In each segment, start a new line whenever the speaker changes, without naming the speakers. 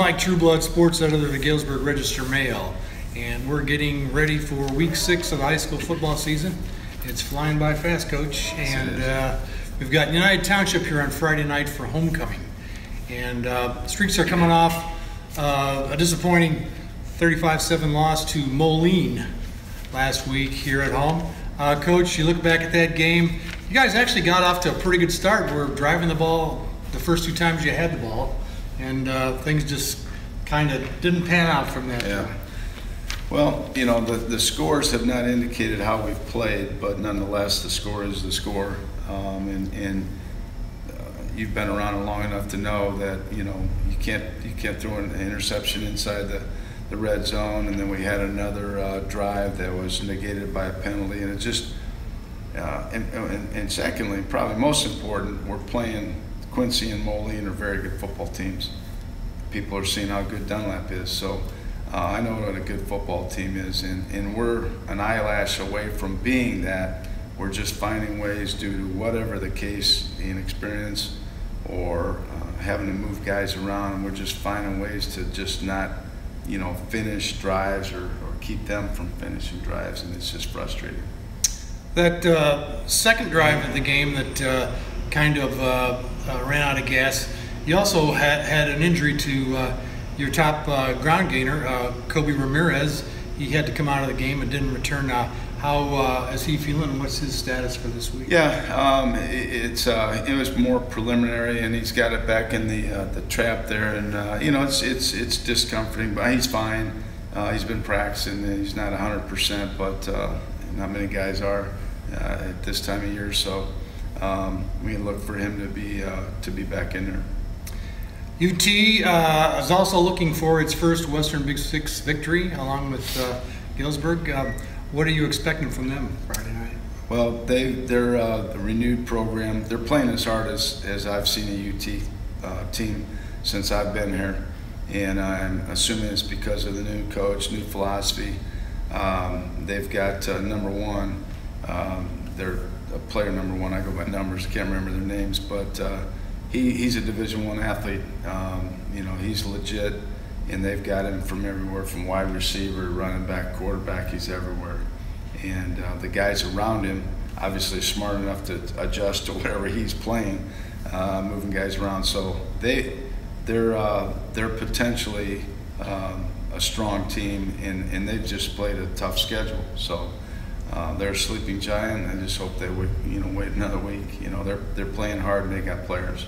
Mike Trueblood, sports editor of the Galesburg Register-Mail, and we're getting ready for week 6 of the high school football season. It's flying by fast, Coach, and we've got United Township here on Friday night for homecoming. And Streaks are coming off a disappointing 35-7 loss to Moline last week here at home. Coach, you look back at that game, you guys actually got off to a pretty good start. We're driving the ball the first 2 times you had the ball, and things just kind of didn't pan out from that.
Yeah. Well, you know, the scores have not indicated how we've played, but nonetheless, the score is the score. You've been around long enough to know that, you know, you can't throw an interception inside the red zone, and then we had another drive that was negated by a penalty, and it just and secondly, probably most important, we're playing Quincy and Moline are very good football teams. People are seeing how good Dunlap is, so I know what a good football team is, and we're an eyelash away from being that. We're just finding ways, due to whatever the case, inexperience or having to move guys around, and we're just finding ways to just not, you know, finish drives or keep them from finishing drives, and it's just frustrating.
That second drive of the game that kind of ran out of gas, you also had an injury to your top ground gainer, Kobe Ramirez. He had to come out of the game and didn't return. How is he feeling, and what's his status for this week?
Yeah, it was more preliminary, and he's got it back in the trap there, and you know, it's discomforting, but he's fine. He's been practicing, and he's not 100%, but not many guys are at this time of year, so we can look for him to be back in there.
UT is also looking for its first Western Big Six victory, along with Galesburg. What are you expecting from them Friday night?
Well, they're a renewed program. They're playing as hard as I've seen a UT team since I've been here, and I'm assuming it's because of the new coach, new philosophy. They've got number one. They're player number one. I go by numbers. I can't remember their names, but he's a Division I athlete. You know, he's legit. And they've got him from everywhere, from wide receiver, running back, quarterback. He's everywhere. And the guys around him, obviously smart enough to adjust to whatever he's playing, moving guys around. So they're potentially a strong team, and they've just played a tough schedule. So they're a sleeping giant. I just hope they would, you know, wait another week. You know, they're playing hard, and they got players.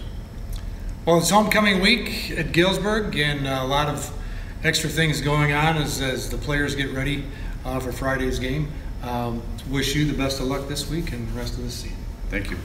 Well, it's homecoming week at Galesburg, and a lot of extra things going on as the players get ready for Friday's game. Wish you the best of luck this week and the rest of the season.
Thank you.